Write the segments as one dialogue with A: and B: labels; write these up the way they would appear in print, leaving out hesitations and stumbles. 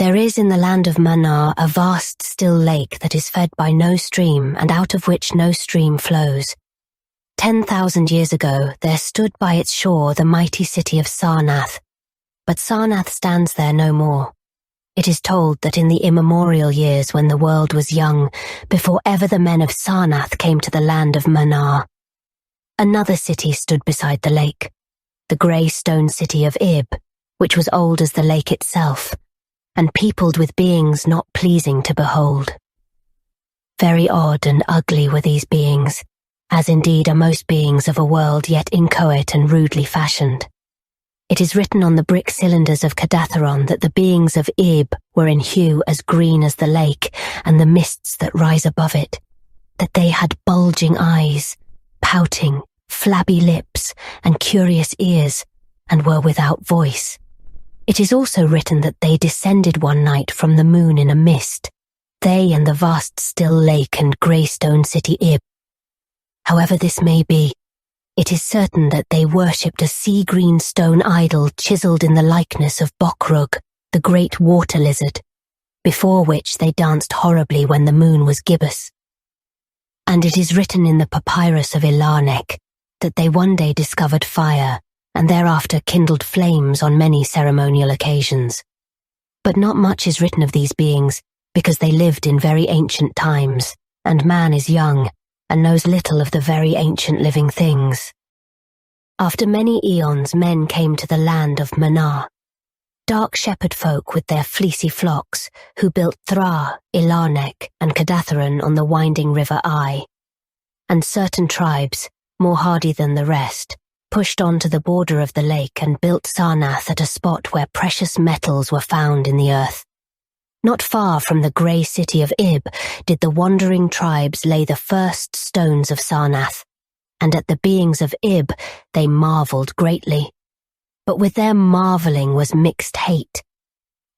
A: There is in the land of Manar a vast still lake that is fed by no stream and out of which no stream flows. 10,000 years ago there stood by its shore the mighty city of Sarnath, but Sarnath stands there no more. It is told that in the immemorial years when the world was young, before ever the men of Sarnath came to the land of Manar, another city stood beside the lake, the grey stone city of Ib, which was old as the lake itself, and peopled with beings not pleasing to behold. Very odd and ugly were these beings, as indeed are most beings of a world yet inchoate and rudely fashioned. It is written on the brick cylinders of Kadatheron that the beings of Ib were in hue as green as the lake and the mists that rise above it, that they had bulging eyes, pouting, flabby lips, and curious ears, and were without voice. It is also written that they descended one night from the moon in a mist, they and the vast still lake and grey stone city Ib. However this may be, it is certain that they worshipped a sea-green stone idol chiselled in the likeness of Bokrug, the great water lizard, before which they danced horribly when the moon was gibbous. And it is written in the papyrus of Ilarnek that they one day discovered fire and thereafter kindled flames on many ceremonial occasions. But not much is written of these beings because they lived in very ancient times, and man is young and knows little of the very ancient living things. After many eons, men came to the land of Manar, dark shepherd folk with their fleecy flocks, who built Thra, Ilarnek, and Kadatheron on the winding river Ai. And certain tribes, more hardy than the rest, pushed on to the border of the lake and built Sarnath at a spot where precious metals were found in the earth. Not far from the grey city of Ib did the wandering tribes lay the first stones of Sarnath, and at the beings of Ib they marvelled greatly. But with their marvelling was mixed hate,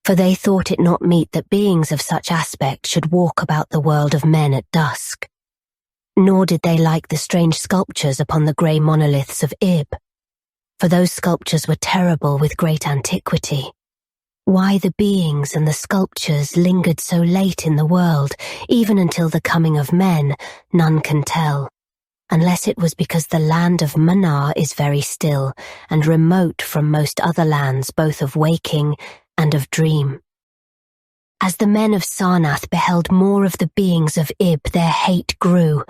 A: for they thought it not meet that beings of such aspect should walk about the world of men at dusk. Nor did they like the strange sculptures upon the grey monoliths of Ib, for those sculptures were terrible with great antiquity. Why the beings and the sculptures lingered so late in the world, even until the coming of men, none can tell, unless it was because the land of Manar is very still and remote from most other lands both of waking and of dream. As the men of Sarnath beheld more of the beings of Ib, their hate grew,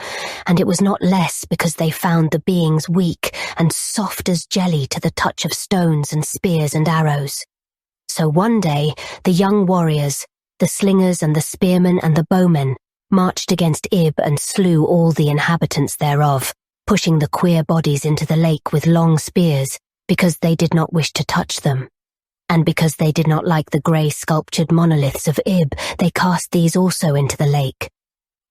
A: and it was not less because they found the beings weak and soft as jelly to the touch of stones and spears and arrows. So one day, the young warriors, the slingers and the spearmen and the bowmen, marched against Ib and slew all the inhabitants thereof, pushing the queer bodies into the lake with long spears, because they did not wish to touch them. And because they did not like the grey sculptured monoliths of Ib, they cast these also into the lake.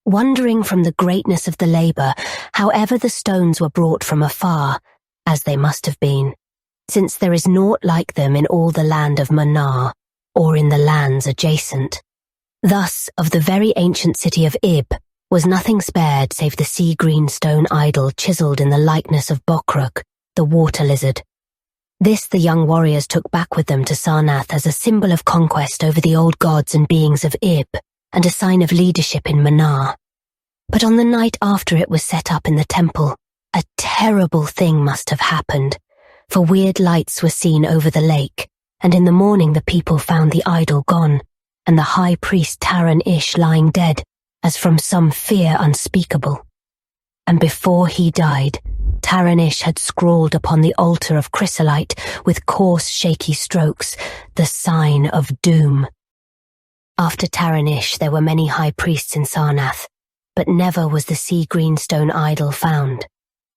A: Wondering from the greatness of the labour, however the stones were brought from afar, as they must have been, since there is naught like them in all the land of Manar, or in the lands adjacent. Thus, of the very ancient city of Ib, was nothing spared save the sea-green stone idol chiselled in the likeness of Bokrug, the water lizard. This the young warriors took back with them to Sarnath as a symbol of conquest over the old gods and beings of Ib, and a sign of leadership in Manar. But on the night after it was set up in the temple, a terrible thing must have happened, for weird lights were seen over the lake, and in the morning the people found the idol gone, and the high priest Taran-ish lying dead, as from some fear unspeakable. And before he died, Taran-ish had scrawled upon the altar of chrysolite, with coarse shaky strokes, the sign of doom. After Taran-ish there were many high priests in Sarnath, but never was the sea-green stone idol found,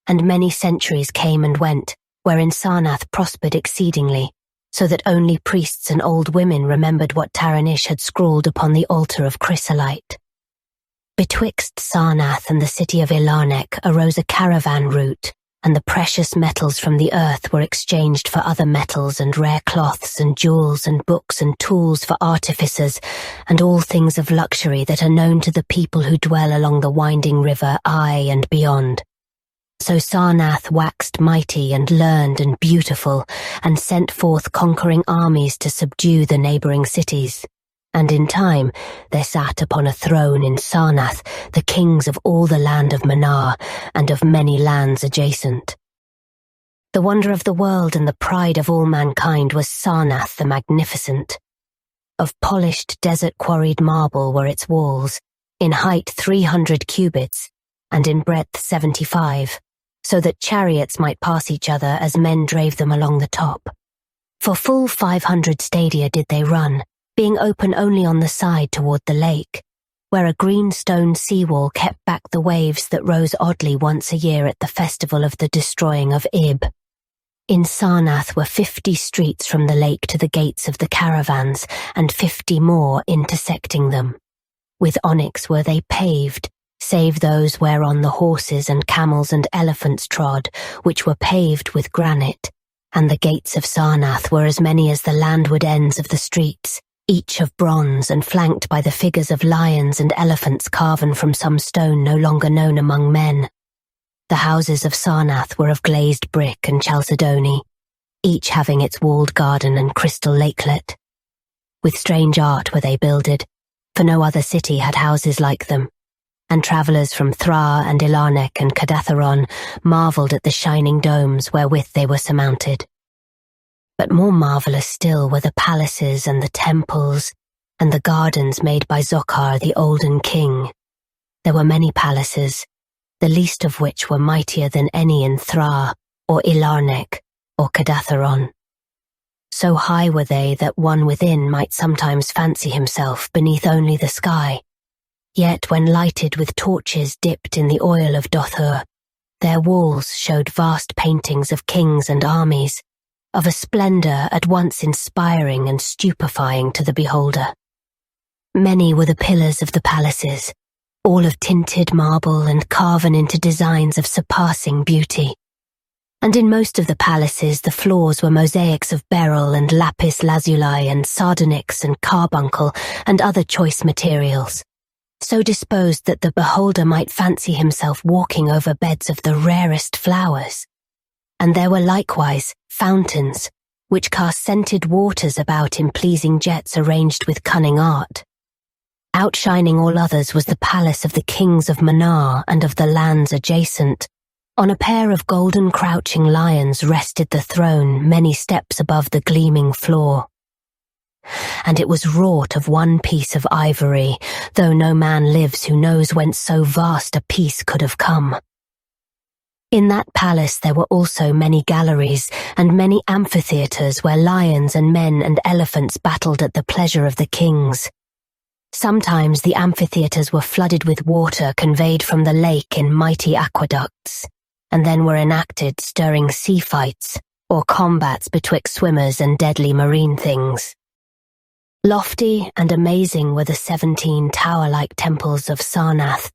A: and many centuries came and went, wherein Sarnath prospered exceedingly, so that only priests and old women remembered what Taran-ish had scrawled upon the altar of chrysolite. Betwixt Sarnath and the city of Ilarnek arose a caravan route, and the precious metals from the earth were exchanged for other metals and rare cloths and jewels and books and tools for artificers, and all things of luxury that are known to the people who dwell along the winding river Ai and beyond. So Sarnath waxed mighty and learned and beautiful, and sent forth conquering armies to subdue the neighbouring cities. and in time there sat upon a throne in Sarnath the kings of all the land of Manar and of many lands adjacent. The wonder of the world and the pride of all mankind was Sarnath the Magnificent. Of polished desert-quarried marble were its walls, in height 300 cubits, and in breadth 75, so that chariots might pass each other as men drave them along the top. For full 500 stadia did they run, being open only on the side toward the lake, where a green stone seawall kept back the waves that rose oddly once a year at the festival of the destroying of Ib. In Sarnath were 50 streets from the lake to the gates of the caravans, and 50 more intersecting them. With onyx were they paved, save those whereon the horses and camels and elephants trod, which were paved with granite, and the gates of Sarnath were as many as the landward ends of the streets, each of bronze and flanked by the figures of lions and elephants carven from some stone no longer known among men. The houses of Sarnath were of glazed brick and chalcedony, each having its walled garden and crystal lakelet. With strange art were they builded, for no other city had houses like them, and travellers from Thra and Ilarnek and Cadatharon marvelled at the shining domes wherewith they were surmounted. But more marvellous still were the palaces and the temples, and the gardens made by Zokhar the olden king. There were many palaces, the least of which were mightier than any in Thra, or Ilarnek, or Cadatharon. So high were they that one within might sometimes fancy himself beneath only the sky. Yet when lighted with torches dipped in the oil of Dothur, their walls showed vast paintings of kings and armies, of a splendour at once inspiring and stupefying to the beholder. Many were the pillars of the palaces, all of tinted marble and carven into designs of surpassing beauty. And in most of the palaces the floors were mosaics of beryl and lapis lazuli and sardonyx and carbuncle and other choice materials, so disposed that the beholder might fancy himself walking over beds of the rarest flowers. And there were likewise fountains, which cast scented waters about in pleasing jets arranged with cunning art. Outshining all others was the palace of the kings of Manar and of the lands adjacent. On a pair of golden crouching lions rested the throne many steps above the gleaming floor. And it was wrought of one piece of ivory, though no man lives who knows whence so vast a piece could have come. In that palace there were also many galleries and many amphitheatres where lions and men and elephants battled at the pleasure of the kings. Sometimes the amphitheatres were flooded with water conveyed from the lake in mighty aqueducts, and then were enacted stirring sea fights or combats betwixt swimmers and deadly marine things. Lofty and amazing were the 17 tower-like temples of Sarnath,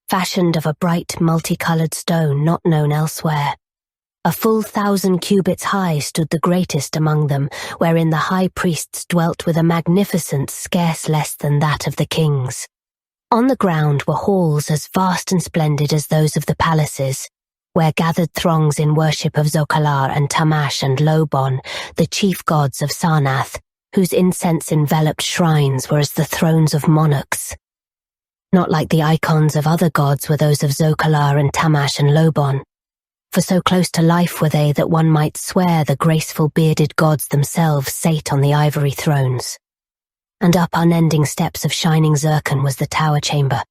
A: fashioned of a bright multicoloured stone not known elsewhere. A full 1,000 cubits high stood the greatest among them, wherein the high priests dwelt with a magnificence scarce less than that of the kings. On the ground were halls as vast and splendid as those of the palaces, where gathered throngs in worship of Zokalar and Tamash and Lobon, the chief gods of Sarnath, whose incense-enveloped shrines were as the thrones of monarchs. Not like the icons of other gods were those of Zokalar and Tamash and Lobon, for so close to life were they that one might swear the graceful bearded gods themselves sate on the ivory thrones. And up unending steps of shining zircon was the tower chamber,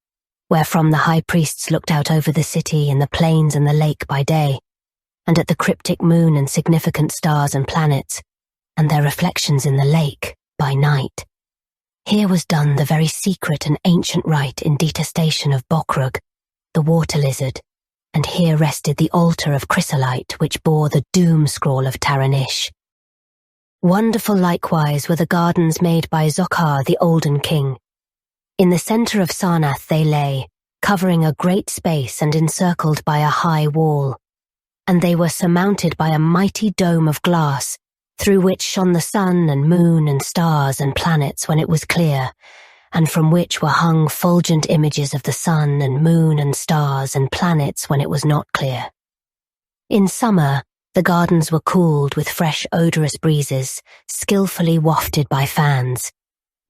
A: wherefrom the high priests looked out over the city and the plains and the lake by day, and at the cryptic moon and significant stars and planets, and their reflections in the lake by night. Here was done the very secret and ancient rite in detestation of Bokrug, the water lizard, and here rested the altar of chrysolite which bore the doom scroll of Taranish. Wonderful likewise were the gardens made by Zokhar the olden king. In the centre of Sarnath they lay, covering a great space and encircled by a high wall, and they were surmounted by a mighty dome of glass, through which shone the sun and moon and stars and planets when it was clear, and from which were hung fulgent images of the sun and moon and stars and planets when it was not clear. In summer, the gardens were cooled with fresh odorous breezes, skillfully wafted by fans,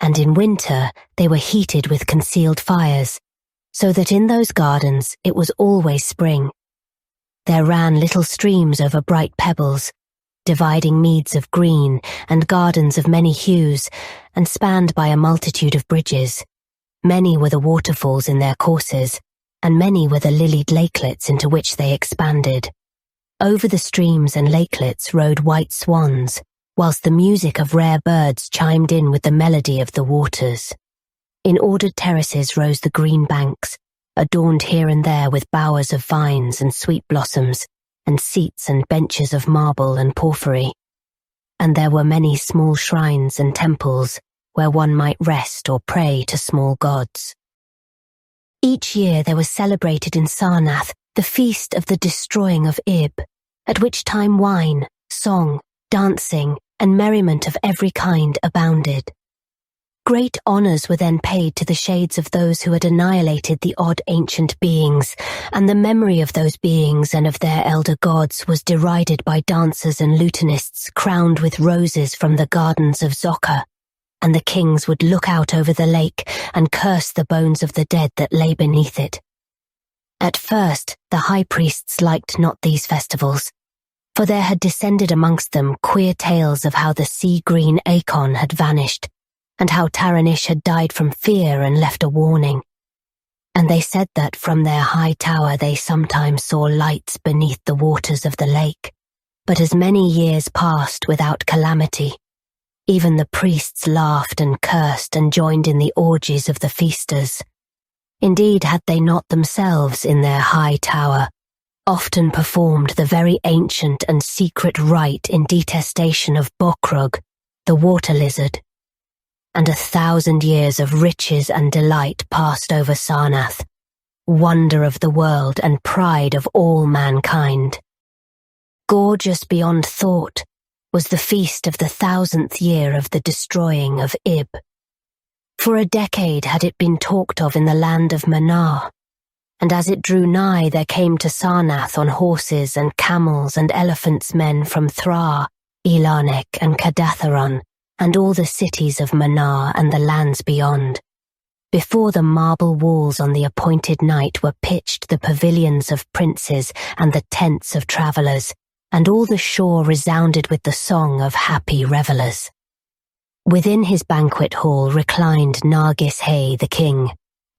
A: and in winter they were heated with concealed fires, so that in those gardens it was always spring. There ran little streams over bright pebbles, dividing meads of green and gardens of many hues, and spanned by a multitude of bridges. Many were the waterfalls in their courses, and many were the lilied lakelets into which they expanded. Over the streams and lakelets rode white swans, whilst the music of rare birds chimed in with the melody of the waters. In ordered terraces rose the green banks, adorned here and there with bowers of vines and sweet blossoms, and seats and benches of marble and porphyry. And there were many small shrines and temples where one might rest or pray to small gods. Each year there was celebrated in Sarnath the feast of the destroying of Ib, at which time wine, song, dancing, and merriment of every kind abounded. Great honours were then paid to the shades of those who had annihilated the odd ancient beings, and the memory of those beings and of their elder gods was derided by dancers and lutanists crowned with roses from the gardens of Zokka, and the kings would look out over the lake and curse the bones of the dead that lay beneath it. At first, the high priests liked not these festivals, for there had descended amongst them queer tales of how the sea-green Acon had vanished, and how Taranish had died from fear and left a warning. And they said that from their high tower they sometimes saw lights beneath the waters of the lake. But as many years passed without calamity, even the priests laughed and cursed and joined in the orgies of the feasters. Indeed, had they not themselves in their high tower often performed the very ancient and secret rite in detestation of Bokrug, the water lizard, and 1,000 years of riches and delight passed over Sarnath, wonder of the world and pride of all mankind. Gorgeous beyond thought was the feast of the 1,000th year of the destroying of Ib. For a decade had it been talked of in the land of Manar, and as it drew nigh there came to Sarnath on horses and camels and elephants men from Thra, Elanek and Kadatharon, and all the cities of Manar and the lands beyond. Before the marble walls on the appointed night were pitched the pavilions of princes and the tents of travellers, and all the shore resounded with the song of happy revellers. Within his banquet hall reclined Nargis-Hay the king,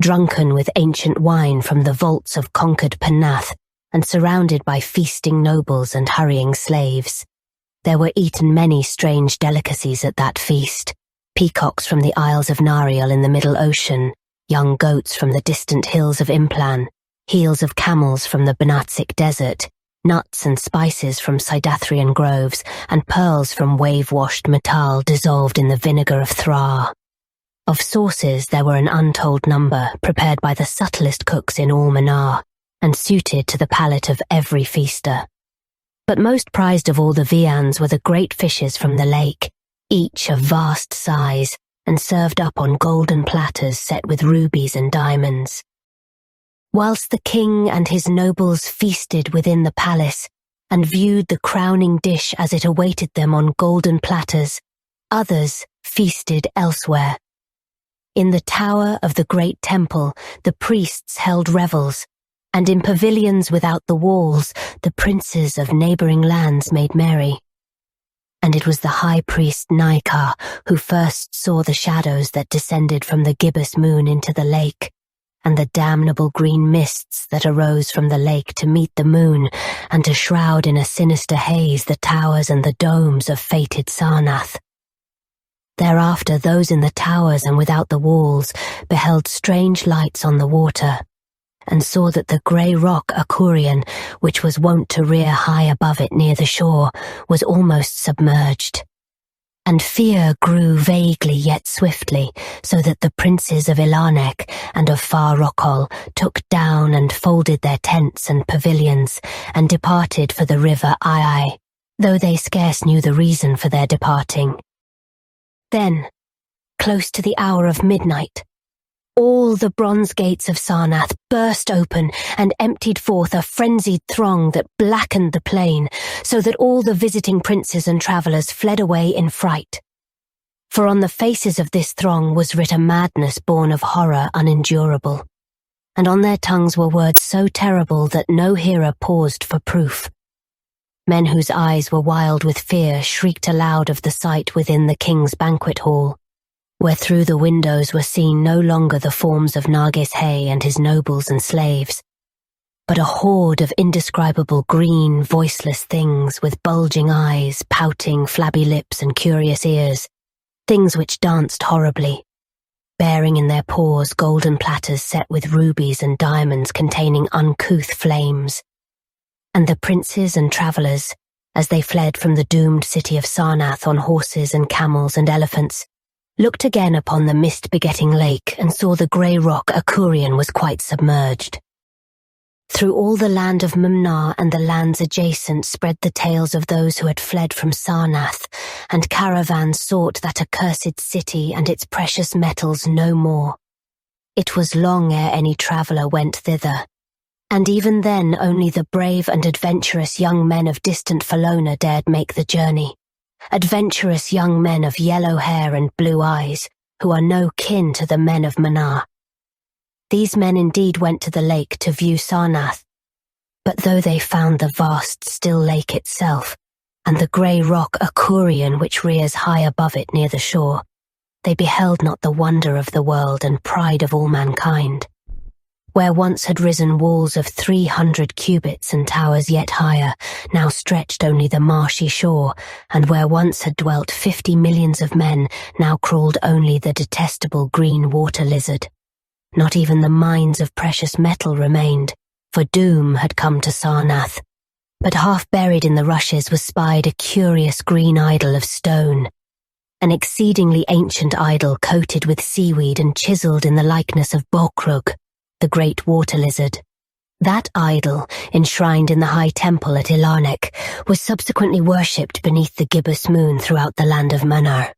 A: drunken with ancient wine from the vaults of conquered Panath, and surrounded by feasting nobles and hurrying slaves. There were eaten many strange delicacies at that feast: peacocks from the Isles of Nariel in the Middle Ocean, young goats from the distant hills of Implan, heels of camels from the Benatsik Desert, nuts and spices from Sidathrian groves, and pearls from wave-washed metal dissolved in the vinegar of Thra. Of sauces there were an untold number, prepared by the subtlest cooks in all Manar, and suited to the palate of every feaster. But most prized of all the viands were the great fishes from the lake, each of vast size, and served up on golden platters set with rubies and diamonds. Whilst the king and his nobles feasted within the palace, and viewed the crowning dish as it awaited them on golden platters, others feasted elsewhere. In the tower of the great temple, the priests held revels, and in pavilions without the walls, the princes of neighbouring lands made merry. And it was the high priest Naikar who first saw the shadows that descended from the gibbous moon into the lake, and the damnable green mists that arose from the lake to meet the moon, and to shroud in a sinister haze the towers and the domes of fated Sarnath. Thereafter those in the towers and without the walls beheld strange lights on the water, and saw that the grey rock Akurian, which was wont to rear high above it near the shore, was almost submerged. And fear grew vaguely yet swiftly, so that the princes of Ilanek and of Far Rockall took down and folded their tents and pavilions, and departed for the river Ai, though they scarce knew the reason for their departing. Then, close to the hour of midnight, all the bronze gates of Sarnath burst open and emptied forth a frenzied throng that blackened the plain, so that all the visiting princes and travellers fled away in fright. For on the faces of this throng was writ a madness born of horror unendurable, and on their tongues were words so terrible that no hearer paused for proof. Men whose eyes were wild with fear shrieked aloud of the sight within the king's banquet hall, where through the windows were seen no longer the forms of Narrated and his nobles and slaves, but a horde of indescribable green, voiceless things with bulging eyes, pouting, flabby lips and curious ears, things which danced horribly, bearing in their paws golden platters set with rubies and diamonds containing uncouth flames. And the princes and travellers, as they fled from the doomed city of Sarnath on horses and camels and elephants, looked again upon the mist-begetting lake and saw the grey rock Akurian was quite submerged. Through all the land of Mumnar and the lands adjacent spread the tales of those who had fled from Sarnath, and caravans sought that accursed city and its precious metals no more. It was long ere any traveller went thither, and even then only the brave and adventurous young men of distant Falona dared make the journey. Adventurous young men of yellow hair and blue eyes, who are no kin to the men of Mumnar. These men indeed went to the lake to view Sarnath, but though they found the vast still lake itself, and the grey rock Akurian which rears high above it near the shore, they beheld not the wonder of the world and pride of all mankind. Where once had risen walls of 300 cubits and towers yet higher, now stretched only the marshy shore, and where once had dwelt 50 millions of men, now crawled only the detestable green water lizard. Not even the mines of precious metal remained, for doom had come to Sarnath. But half buried in the rushes was spied a curious green idol of stone, an exceedingly ancient idol coated with seaweed and chiselled in the likeness of Bokrug, the great water lizard. That idol, enshrined in the high temple at Ilarnek, was subsequently worshipped beneath the gibbous moon throughout the land of Mumnar.